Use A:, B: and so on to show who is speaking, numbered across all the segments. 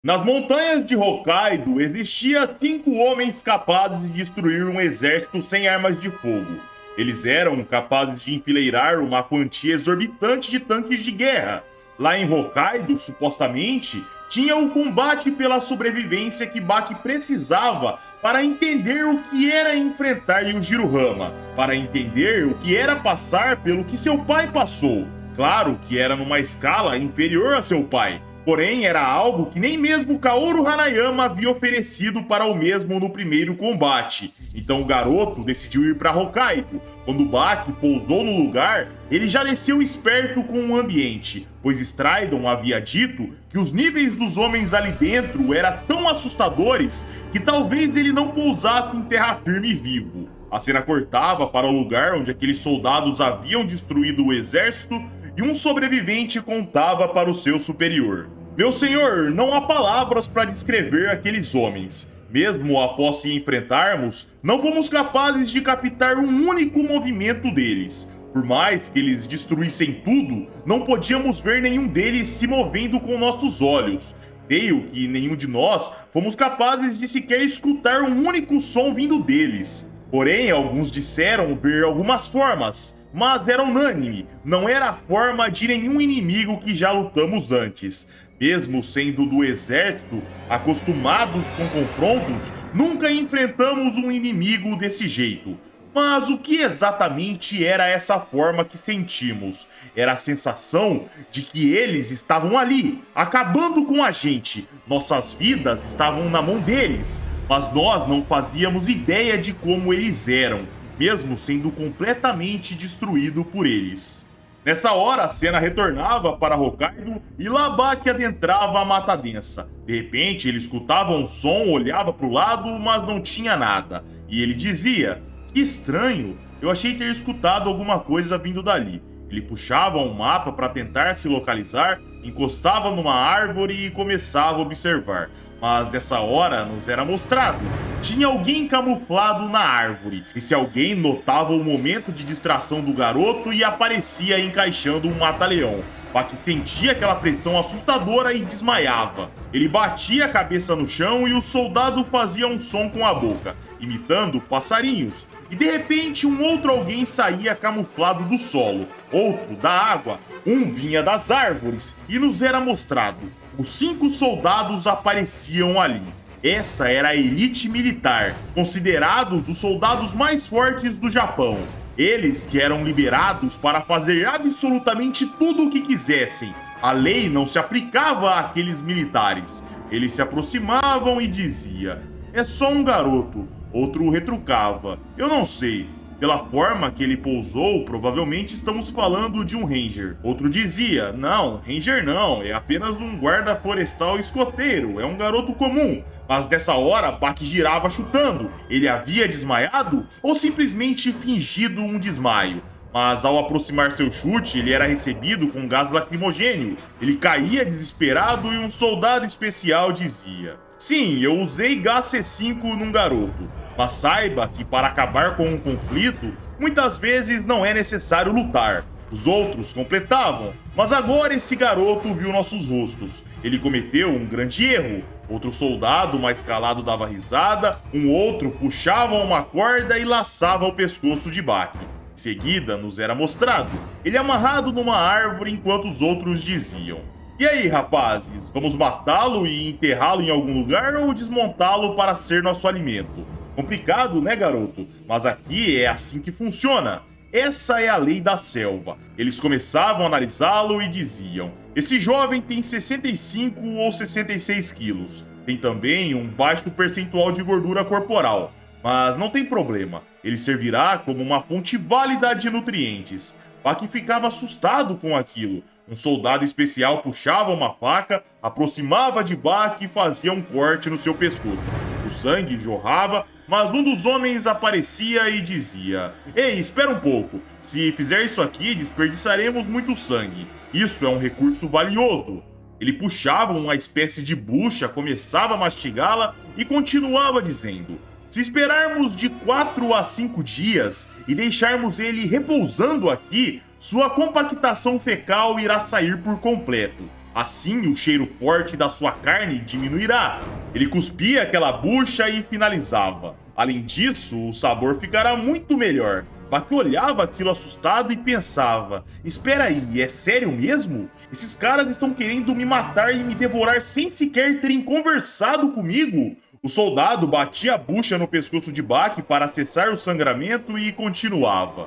A: Nas montanhas de Hokkaido existia 5 homens capazes de destruir um exército sem armas de fogo. Eles eram capazes de enfileirar uma quantia exorbitante de tanques de guerra. Lá em Hokkaido, supostamente, tinha o combate pela sobrevivência que Baki precisava para entender o que era enfrentar Yujiro-hama, para entender o que era passar pelo que seu pai passou. Claro que era numa escala inferior a seu pai, porém era algo que nem mesmo Kaoru Hanayama havia oferecido para o mesmo no primeiro combate. Então o garoto decidiu ir para Hokkaido. Quando Baki pousou no lugar, ele já desceu esperto com o ambiente, pois Stridon havia dito que os níveis dos homens ali dentro eram tão assustadores que talvez ele não pousasse em terra firme vivo. A cena cortava para o lugar onde aqueles soldados haviam destruído o exército e um sobrevivente contava para o seu superior: "Meu senhor, não há palavras para descrever aqueles homens. Mesmo após se enfrentarmos, não fomos capazes de captar um único movimento deles. Por mais que eles destruíssem tudo, não podíamos ver nenhum deles se movendo com nossos olhos. Creio que nenhum de nós fomos capazes de sequer escutar um único som vindo deles. Porém, alguns disseram ver algumas formas, mas era unânime, não era a forma de nenhum inimigo que já lutamos antes. Mesmo sendo do exército, acostumados com confrontos, nunca enfrentamos um inimigo desse jeito. Mas o que exatamente era essa forma que sentimos? Era a sensação de que eles estavam ali, acabando com a gente. Nossas vidas estavam na mão deles, mas nós não fazíamos ideia de como eles eram, mesmo sendo completamente destruído por eles." Nessa hora, a cena retornava para Hokkaido e lá Baki adentrava a mata densa. De repente, ele escutava um som, olhava para o lado, mas não tinha nada. E ele dizia: "Que estranho, eu achei ter escutado alguma coisa vindo dali." Ele puxava um mapa para tentar se localizar, encostava numa árvore e começava a observar. Mas nessa hora nos era mostrado: tinha alguém camuflado na árvore. Esse alguém notava o momento de distração do garoto e aparecia encaixando um mata-leão. Baki sentia aquela pressão assustadora e desmaiava. Ele batia a cabeça no chão e o soldado fazia um som com a boca, imitando passarinhos. E de repente um outro alguém saía camuflado do solo, outro da água, um vinha das árvores e nos era mostrado: os 5 soldados apareciam ali. Essa era a elite militar, considerados os soldados mais fortes do Japão. Eles que eram liberados para fazer absolutamente tudo o que quisessem. A lei não se aplicava àqueles militares. Eles se aproximavam e diziam: "É só um garoto." Outro retrucava: "Eu não sei. Pela forma que ele pousou, provavelmente estamos falando de um ranger." Outro dizia: "Não, ranger não, é apenas um guarda florestal escoteiro, é um garoto comum." Mas nessa hora, Baki girava chutando. Ele havia desmaiado ou simplesmente fingido um desmaio? Mas ao aproximar seu chute, ele era recebido com gás lacrimogênio. Ele caía desesperado e um soldado especial dizia: "Sim, eu usei gás C5 num garoto. Mas saiba que para acabar com um conflito, muitas vezes não é necessário lutar." Os outros completavam: "Mas agora esse garoto viu nossos rostos. Ele cometeu um grande erro." Outro soldado mais calado dava risada, um outro puxava uma corda e laçava o pescoço de Baki. Em seguida, nos era mostrado ele amarrado numa árvore enquanto os outros diziam: "E aí, rapazes, vamos matá-lo e enterrá-lo em algum lugar ou desmontá-lo para ser nosso alimento?" Complicado, né, garoto? Mas aqui é assim que funciona. Essa é a lei da selva. Eles começavam a analisá-lo e diziam: "Esse jovem tem 65 ou 66 quilos. Tem também um baixo percentual de gordura corporal. Mas não tem problema, ele servirá como uma fonte válida de nutrientes." Baki ficava assustado com aquilo. Um soldado especial puxava uma faca, aproximava de Baki e fazia um corte no seu pescoço. O sangue jorrava, mas um dos homens aparecia e dizia: "Ei, espera um pouco. Se fizer isso aqui, desperdiçaremos muito sangue. Isso é um recurso valioso." Ele puxava uma espécie de bucha, começava a mastigá-la e continuava dizendo: "Se esperarmos de 4 a 5 dias e deixarmos ele repousando aqui, sua compactação fecal irá sair por completo. Assim, o cheiro forte da sua carne diminuirá. Ele cuspia aquela bucha e finalizava. Além disso, o sabor ficará muito melhor. Baki olhava aquilo assustado e pensava: espera aí, é sério mesmo? Esses caras estão querendo me matar e me devorar sem sequer terem conversado comigo? O soldado batia a bucha no pescoço de Baki para cessar o sangramento e continuava: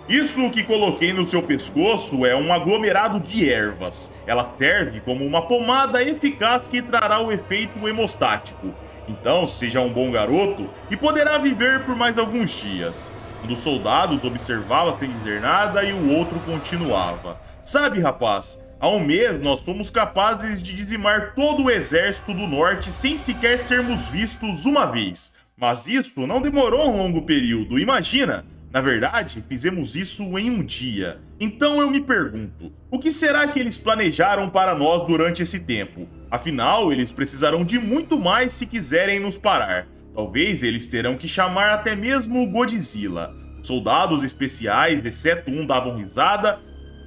A: isso que coloquei no seu pescoço é um aglomerado de ervas. Ela serve como uma pomada eficaz que trará o efeito hemostático. Então seja um bom garoto e poderá viver por mais alguns dias. Um dos soldados observava sem dizer nada e o outro continuava: sabe, rapaz, há um mês nós fomos capazes de dizimar todo o exército do norte sem sequer sermos vistos uma vez. Mas isso não demorou um longo período, imagina! Na verdade, fizemos isso em um dia. Então eu me pergunto, o que será que eles planejaram para nós durante esse tempo? Afinal, eles precisarão de muito mais se quiserem nos parar. Talvez eles terão que chamar até mesmo o Godzilla. Os soldados especiais, exceto um, davam risada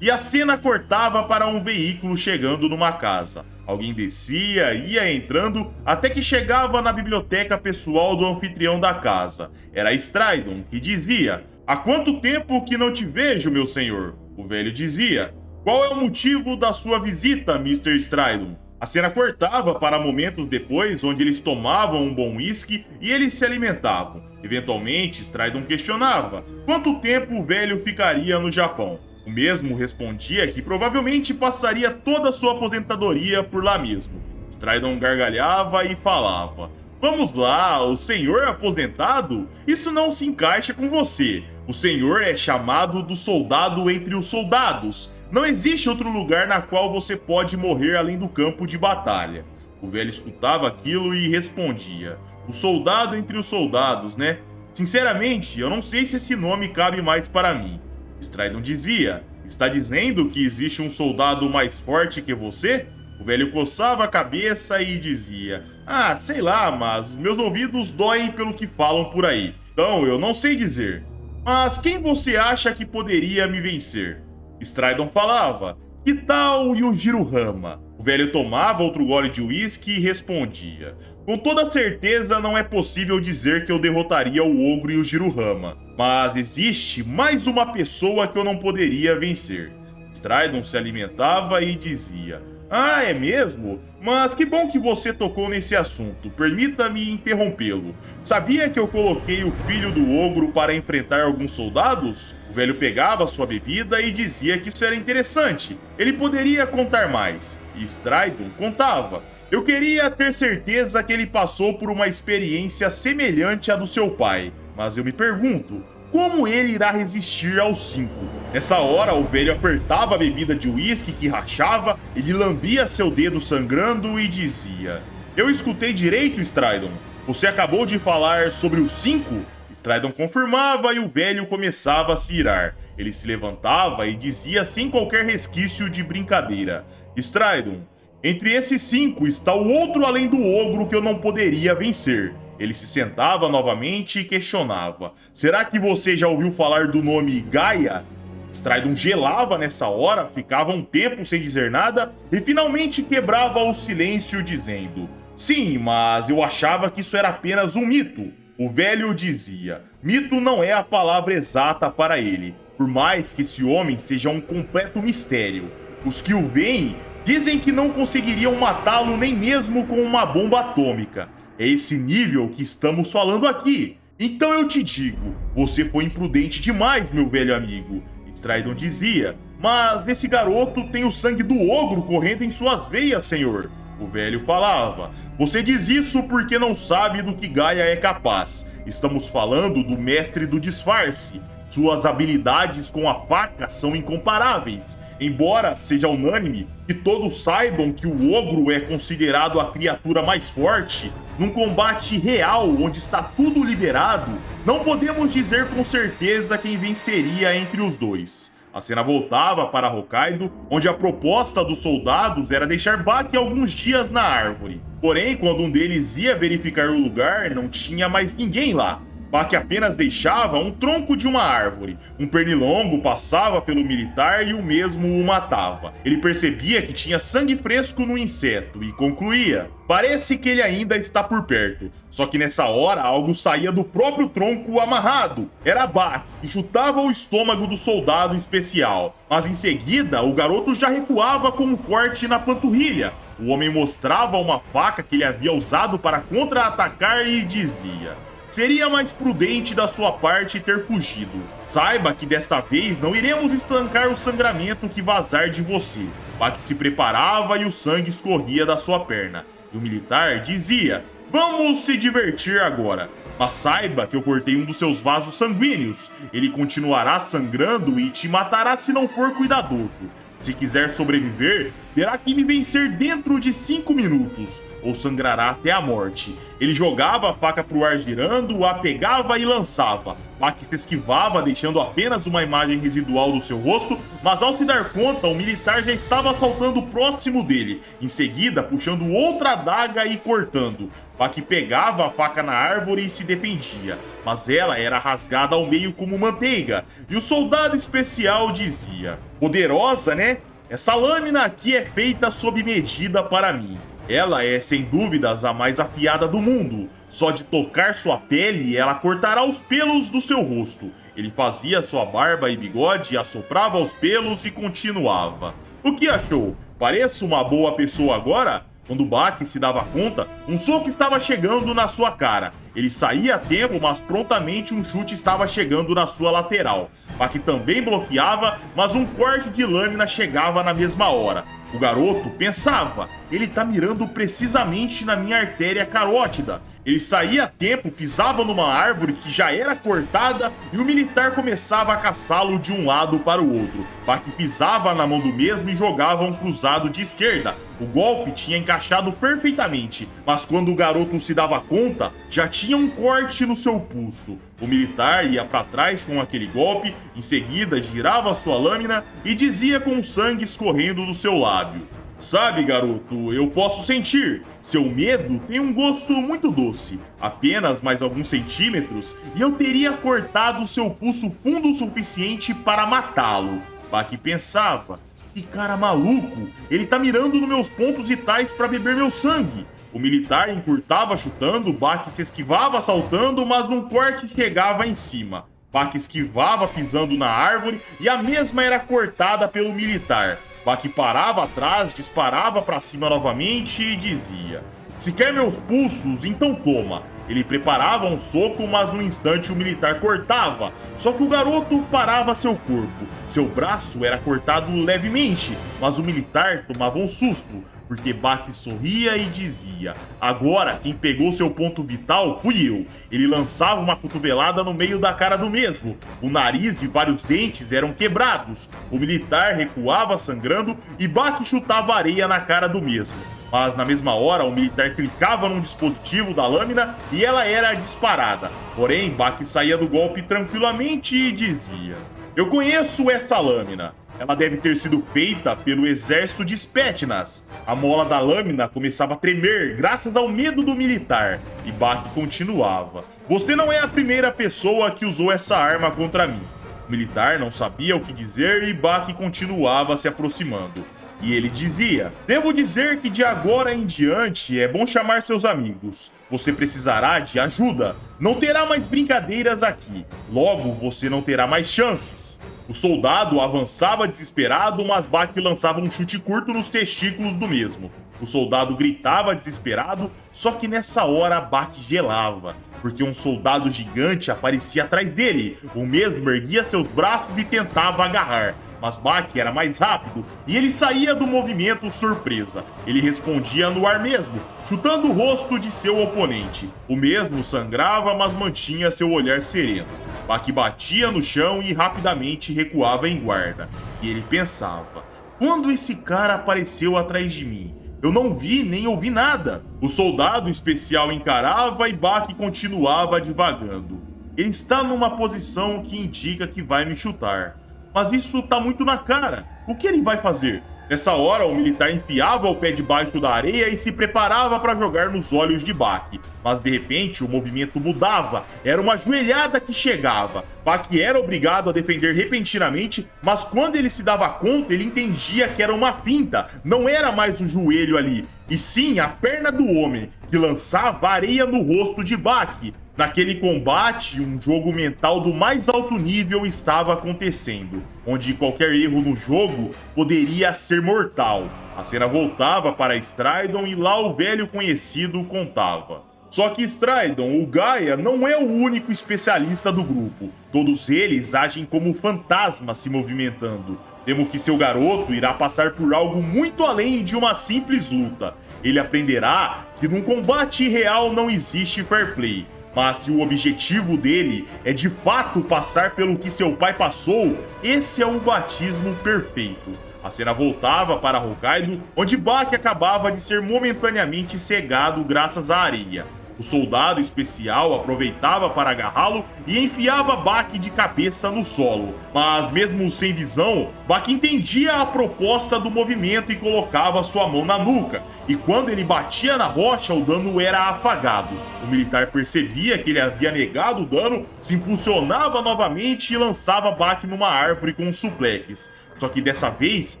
A: e a cena cortava para um veículo chegando numa casa. Alguém descia, ia entrando, até que chegava na biblioteca pessoal do anfitrião da casa. Era Stridon, que dizia: há quanto tempo que não te vejo, meu senhor? O velho dizia: qual é o motivo da sua visita, Mr. Stridon? A cena cortava para momentos depois, onde eles tomavam um bom whisky e eles se alimentavam. Eventualmente, Stridon questionava quanto tempo o velho ficaria no Japão. O mesmo respondia que provavelmente passaria toda a sua aposentadoria por lá mesmo. Stridon gargalhava e falava: vamos lá, o senhor é aposentado? Isso não se encaixa com você. O senhor é chamado do soldado entre os soldados. Não existe outro lugar na qual você pode morrer além do campo de batalha. O velho escutava aquilo e respondia: o soldado entre os soldados, né? Sinceramente, eu não sei se esse nome cabe mais para mim. Stridon dizia: está dizendo que existe um soldado mais forte que você? O velho coçava a cabeça e dizia: ah, sei lá, mas meus ouvidos doem pelo que falam por aí. Então eu não sei dizer. Mas quem você acha que poderia me vencer? Stridon falava: que tal Yujiro Hama? O velho tomava outro gole de uísque e respondia: com toda certeza não é possível dizer que eu derrotaria o ogro Yujiro Hama, mas existe mais uma pessoa que eu não poderia vencer. Stridon se alimentava e dizia: ah, é mesmo? Mas que bom que você tocou nesse assunto. Permita-me interrompê-lo. Sabia que eu coloquei o filho do ogro para enfrentar alguns soldados? O velho pegava sua bebida e dizia que isso era interessante. Ele poderia contar mais. E Stridon contava: eu queria ter certeza que ele passou por uma experiência semelhante à do seu pai. Mas eu me pergunto, como ele irá resistir aos 5? Nessa hora, o velho apertava a bebida de uísque que rachava, ele lambia seu dedo sangrando e dizia: eu escutei direito, Stridon? Você acabou de falar sobre os 5? Stridon confirmava e o velho começava a se irar. Ele se levantava e dizia sem qualquer resquício de brincadeira: Stridon, entre esses 5 está o outro além do ogro que eu não poderia vencer. Ele se sentava novamente e questionava: será que você já ouviu falar do nome Gaia? Stridon gelava nessa hora, ficava um tempo sem dizer nada e finalmente quebrava o silêncio dizendo: sim, mas eu achava que isso era apenas um mito. O velho dizia: mito não é a palavra exata para ele, por mais que esse homem seja um completo mistério. Os que o veem dizem que não conseguiriam matá-lo nem mesmo com uma bomba atômica. É esse nível que estamos falando aqui. Então eu te digo, você foi imprudente demais, meu velho amigo. Stridon dizia: mas esse garoto tem o sangue do ogro correndo em suas veias, senhor. O velho falava: você diz isso porque não sabe do que Gaia é capaz. Estamos falando do mestre do disfarce. Suas habilidades com a faca são incomparáveis. Embora seja unânime que todos saibam que o ogro é considerado a criatura mais forte, num combate real onde está tudo liberado, não podemos dizer com certeza quem venceria entre os dois. A cena voltava para Hokkaido, onde a proposta dos soldados era deixar Baki alguns dias na árvore. Porém, quando um deles ia verificar o lugar, não tinha mais ninguém lá. Bach apenas deixava um tronco de uma árvore. Um pernilongo passava pelo militar e o mesmo o matava. Ele percebia que tinha sangue fresco no inseto e concluía: parece que ele ainda está por perto. Só que nessa hora algo saía do próprio tronco amarrado. Era Bach, que chutava o estômago do soldado especial. Mas em seguida o garoto já recuava com um corte na panturrilha. O homem mostrava uma faca que ele havia usado para contra-atacar e dizia: seria mais prudente da sua parte ter fugido. Saiba que desta vez não iremos estancar o sangramento que vazar de você. Bach se preparava e o sangue escorria da sua perna. E o militar dizia: vamos se divertir agora. Mas saiba que eu cortei um dos seus vasos sanguíneos. Ele continuará sangrando e te matará se não for cuidadoso. Se quiser sobreviver, terá que me vencer dentro de 5 minutos, ou sangrará até a morte. Ele jogava a faca pro ar girando, a pegava e lançava. Bach se esquivava, deixando apenas uma imagem residual do seu rosto, mas ao se dar conta, o militar já estava saltando próximo dele, em seguida puxando outra adaga e cortando. Bach pegava a faca na árvore e se defendia, mas ela era rasgada ao meio como manteiga, e o soldado especial dizia: poderosa, né? Essa lâmina aqui é feita sob medida para mim. Ela é, sem dúvidas, a mais afiada do mundo. Só de tocar sua pele, ela cortará os pelos do seu rosto. Ele fazia sua barba e bigode, assoprava os pelos e continuava. O que achou? Pareço uma boa pessoa agora? Quando Bach se dava conta, um soco estava chegando na sua cara. Ele saía a tempo, mas prontamente um chute estava chegando na sua lateral. Bach também bloqueava, mas um corte de lâmina chegava na mesma hora. O garoto pensava: ele tá mirando precisamente na minha artéria carótida. Ele saía a tempo, pisava numa árvore que já era cortada e o militar começava a caçá-lo de um lado para o outro. Bach pisava na mão do mesmo e jogava um cruzado de esquerda. O golpe tinha encaixado perfeitamente, mas quando o garoto se dava conta, já tinha um corte no seu pulso. O militar ia para trás com aquele golpe, em seguida girava sua lâmina e dizia com o sangue escorrendo do seu lábio: sabe, garoto, eu posso sentir. Seu medo tem um gosto muito doce. Apenas mais alguns centímetros e eu teria cortado seu pulso fundo o suficiente para matá-lo. Bach pensava: que cara maluco, ele tá mirando nos meus pontos vitais para beber meu sangue. O militar encurtava chutando, Bach se esquivava saltando, mas num corte chegava em cima. Bach esquivava pisando na árvore e a mesma era cortada pelo militar. Bach parava atrás, disparava para cima novamente e dizia: se quer meus pulsos, então toma. Ele preparava um soco, mas no instante o militar cortava. Só que o garoto parava seu corpo. Seu braço era cortado levemente, mas o militar tomava um susto, porque Bach sorria e dizia: agora quem pegou seu ponto vital fui eu. Ele lançava uma cotovelada no meio da cara do mesmo. O nariz e vários dentes eram quebrados. O militar recuava sangrando e Bach chutava areia na cara do mesmo. Mas na mesma hora, o militar clicava num dispositivo da lâmina e ela era disparada. Porém, Bach saía do golpe tranquilamente e dizia: eu conheço essa lâmina. Ela deve ter sido feita pelo exército de Spetsnaz. A mola da lâmina começava a tremer graças ao medo do militar. E Bach continuava: você não é a primeira pessoa que usou essa arma contra mim. O militar não sabia o que dizer e Bach continuava se aproximando. E ele dizia: devo dizer que de agora em diante é bom chamar seus amigos. Você precisará de ajuda. Não terá mais brincadeiras aqui. Logo, você não terá mais chances. O soldado avançava desesperado, mas Bach lançava um chute curto nos testículos do mesmo. O soldado gritava desesperado, só que nessa hora Bach gelava, porque um soldado gigante aparecia atrás dele. O mesmo erguia seus braços e tentava agarrar, mas Bach era mais rápido e ele saía do movimento surpresa. Ele respondia no ar mesmo, chutando o rosto de seu oponente. O mesmo sangrava, mas mantinha seu olhar sereno. Bach batia no chão e rapidamente recuava em guarda. E ele pensava: quando esse cara apareceu atrás de mim? Eu não vi nem ouvi nada. O soldado especial encarava e Bach continuava divagando. Ele está numa posição que indica que vai me chutar. Mas isso tá muito na cara. O que ele vai fazer? Nessa hora, o militar enfiava o pé debaixo da areia e se preparava para jogar nos olhos de Bak. Mas de repente, o movimento mudava. Era uma joelhada que chegava. Bak era obrigado a defender repentinamente, mas quando ele se dava conta, ele entendia que era uma finta. Não era mais um joelho ali, e sim a perna do homem, que lançava areia no rosto de Bak. Naquele combate, um jogo mental do mais alto nível estava acontecendo, onde qualquer erro no jogo poderia ser mortal. A cena voltava para Stridon e lá o velho conhecido contava. Só que Stridon, o Gaia, não é o único especialista do grupo. Todos eles agem como fantasmas se movimentando. Temo que seu garoto irá passar por algo muito além de uma simples luta. Ele aprenderá que num combate real não existe fair play. Mas se o objetivo dele é de fato passar pelo que seu pai passou, esse é o batismo perfeito. A cena voltava para Hokkaido, onde Bak acabava de ser momentaneamente cegado graças à areia. O soldado especial aproveitava para agarrá-lo e enfiava Bak de cabeça no solo. Mas mesmo sem visão, Bak entendia a proposta do movimento e colocava sua mão na nuca. E quando ele batia na rocha, o dano era afagado. O militar percebia que ele havia negado o dano, se impulsionava novamente e lançava Bak numa árvore com um suplex. Só que dessa vez,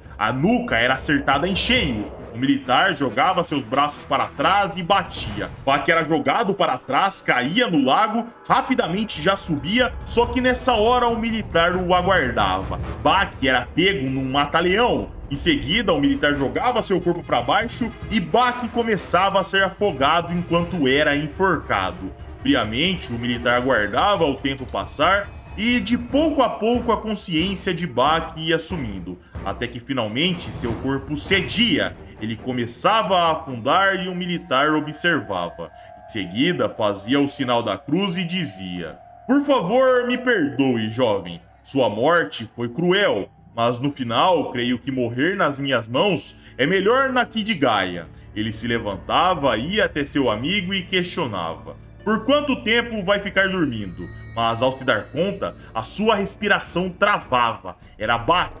A: a nuca era acertada em cheio. O militar jogava seus braços para trás e batia. Bak era jogado para trás, caía no lago, rapidamente já subia, só que nessa hora o militar o aguardava. Bak era pego num mata-leão. Em seguida, o militar jogava seu corpo para baixo e Bak começava a ser afogado enquanto era enforcado. Friamente, o militar aguardava o tempo passar e de pouco a pouco a consciência de Bak ia sumindo, até que finalmente seu corpo cedia. Ele começava a afundar e o militar observava. Em seguida, fazia o sinal da cruz e dizia: "Por favor, me perdoe, jovem. Sua morte foi cruel, mas no final, creio que morrer nas minhas mãos é melhor na Kid Gaia." Ele se levantava, ia até seu amigo e questionava: "Por quanto tempo vai ficar dormindo?" Mas ao se dar conta, a sua respiração travava. Era Bak,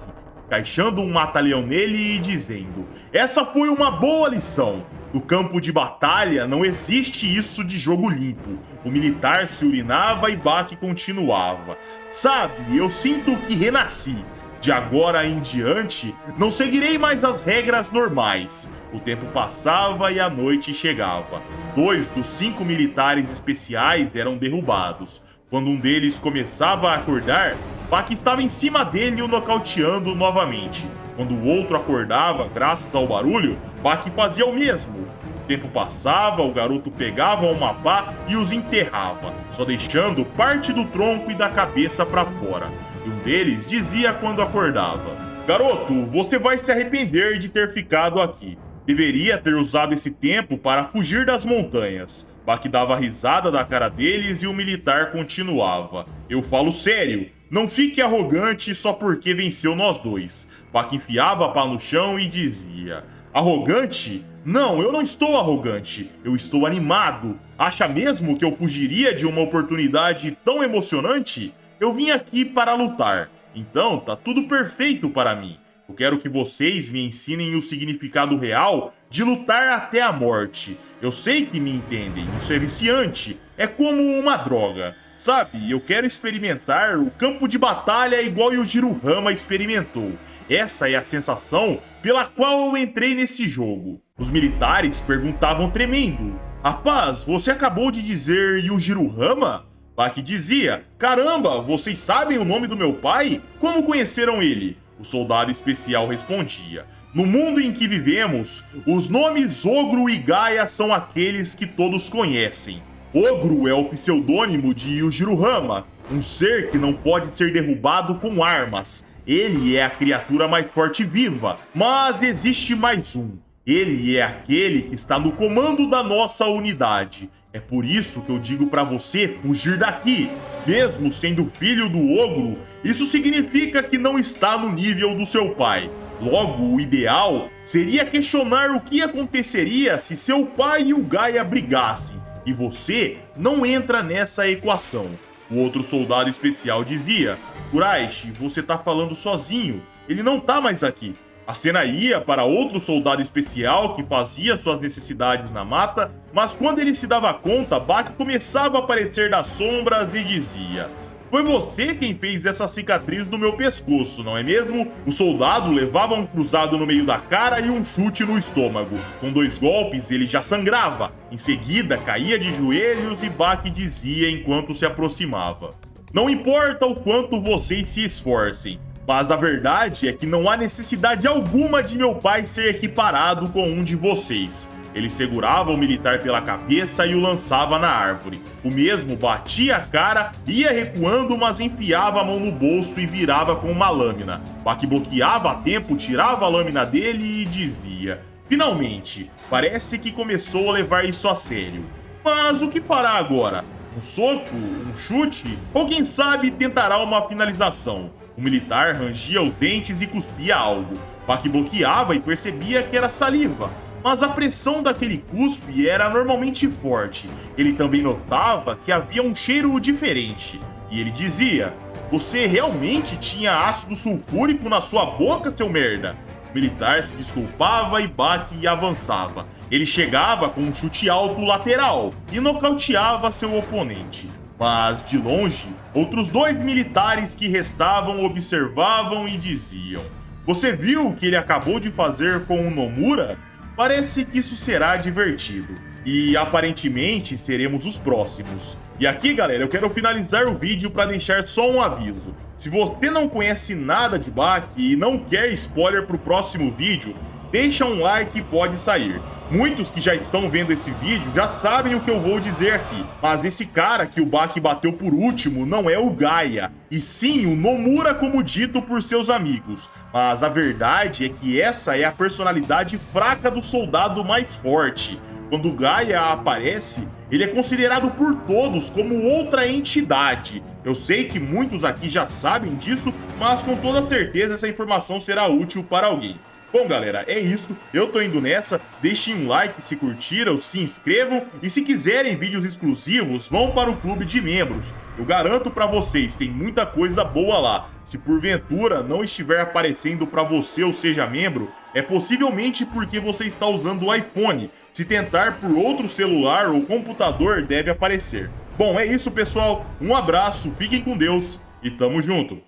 A: encaixando um mata-leão nele e dizendo: "Essa foi uma boa lição. No campo de batalha não existe isso de jogo limpo." O militar se urinava e Bak continuava: "Sabe, eu sinto que renasci. De agora em diante, não seguirei mais as regras normais." O tempo passava e a noite chegava. 2 dos 5 militares especiais eram derrubados. Quando um deles começava a acordar, Bak estava em cima dele o nocauteando novamente. Quando o outro acordava, graças ao barulho, Bak fazia o mesmo. O tempo passava, o garoto pegava uma pá e os enterrava, só deixando parte do tronco e da cabeça para fora. E um deles dizia quando acordava: "Garoto, você vai se arrepender de ter ficado aqui. Deveria ter usado esse tempo para fugir das montanhas." Bak dava risada da cara deles e o militar continuava: "Eu falo sério, não fique arrogante só porque venceu nós dois." Bak enfiava a pá no chão e dizia: "Arrogante? Não, eu não estou arrogante, eu estou animado. Acha mesmo que eu fugiria de uma oportunidade tão emocionante? Eu vim aqui para lutar, então tá tudo perfeito para mim. Eu quero que vocês me ensinem o significado real de lutar até a morte. Eu sei que me entendem, isso é viciante, é como uma droga. Sabe, eu quero experimentar o campo de batalha igual Yujiro Hama experimentou. Essa é a sensação pela qual eu entrei nesse jogo." Os militares perguntavam tremendo: "Rapaz, você acabou de dizer Yujiro Hama?" Bak dizia: "Caramba, vocês sabem o nome do meu pai? Como conheceram ele?" O soldado especial respondia: "No mundo em que vivemos, os nomes Ogro e Gaia são aqueles que todos conhecem. Ogro é o pseudônimo de Yujiro Hama, um ser que não pode ser derrubado com armas. Ele é a criatura mais forte viva, mas existe mais um. Ele é aquele que está no comando da nossa unidade. É por isso que eu digo pra você fugir daqui. Mesmo sendo filho do ogro, isso significa que não está no nível do seu pai. Logo, o ideal seria questionar o que aconteceria se seu pai e o Gaia brigassem. E você não entra nessa equação." O outro soldado especial dizia: "Kuraishi, você tá falando sozinho. Ele não tá mais aqui." A cena ia para outro soldado especial que fazia suas necessidades na mata, mas quando ele se dava conta, Bach começava a aparecer das sombras e dizia: "Foi você quem fez essa cicatriz no meu pescoço, não é mesmo?" O soldado levava um cruzado no meio da cara e um chute no estômago. Com 2 golpes ele já sangrava. Em seguida caía de joelhos e Bach dizia enquanto se aproximava: "Não importa o quanto vocês se esforcem, mas a verdade é que não há necessidade alguma de meu pai ser equiparado com um de vocês." Ele segurava o militar pela cabeça e o lançava na árvore. O mesmo batia a cara, ia recuando, mas enfiava a mão no bolso e virava com uma lâmina. Bach bloqueava a tempo, tirava a lâmina dele e dizia: "Finalmente, parece que começou a levar isso a sério. Mas o que fará agora? Um soco? Um chute? Ou quem sabe tentará uma finalização?" O militar rangia os dentes e cuspia algo. Bach bloqueava e percebia que era saliva, mas a pressão daquele cuspe era normalmente forte. Ele também notava que havia um cheiro diferente. E ele dizia: "Você realmente tinha ácido sulfúrico na sua boca, seu merda?" O militar se desculpava e Bach avançava. Ele chegava com um chute alto lateral e nocauteava seu oponente. Mas, de longe, outros 2 militares que restavam observavam e diziam: "Você viu o que ele acabou de fazer com o Nomura? Parece que isso será divertido. E aparentemente seremos os próximos." E aqui, galera, eu quero finalizar o vídeo para deixar só um aviso. Se você não conhece nada de Bach e não quer spoiler para o próximo vídeo, deixa um like e pode sair. Muitos que já estão vendo esse vídeo já sabem o que eu vou dizer aqui, mas esse cara que o Bach bateu por último não é o Gaia, e sim o Nomura, como dito por seus amigos. Mas a verdade é que essa é a personalidade fraca do soldado mais forte. Quando o Gaia aparece, ele é considerado por todos como outra entidade. Eu sei que muitos aqui já sabem disso, mas com toda certeza essa informação será útil para alguém. Bom, galera, é isso. Eu tô indo nessa. Deixem um like se curtiram, se inscrevam e se quiserem vídeos exclusivos, vão para o clube de membros. Eu garanto pra vocês, tem muita coisa boa lá. Se porventura não estiver aparecendo pra você ou seja membro, é possivelmente porque você está usando o iPhone. Se tentar por outro celular ou computador, deve aparecer. Bom, é isso, pessoal. Um abraço, fiquem com Deus e tamo junto.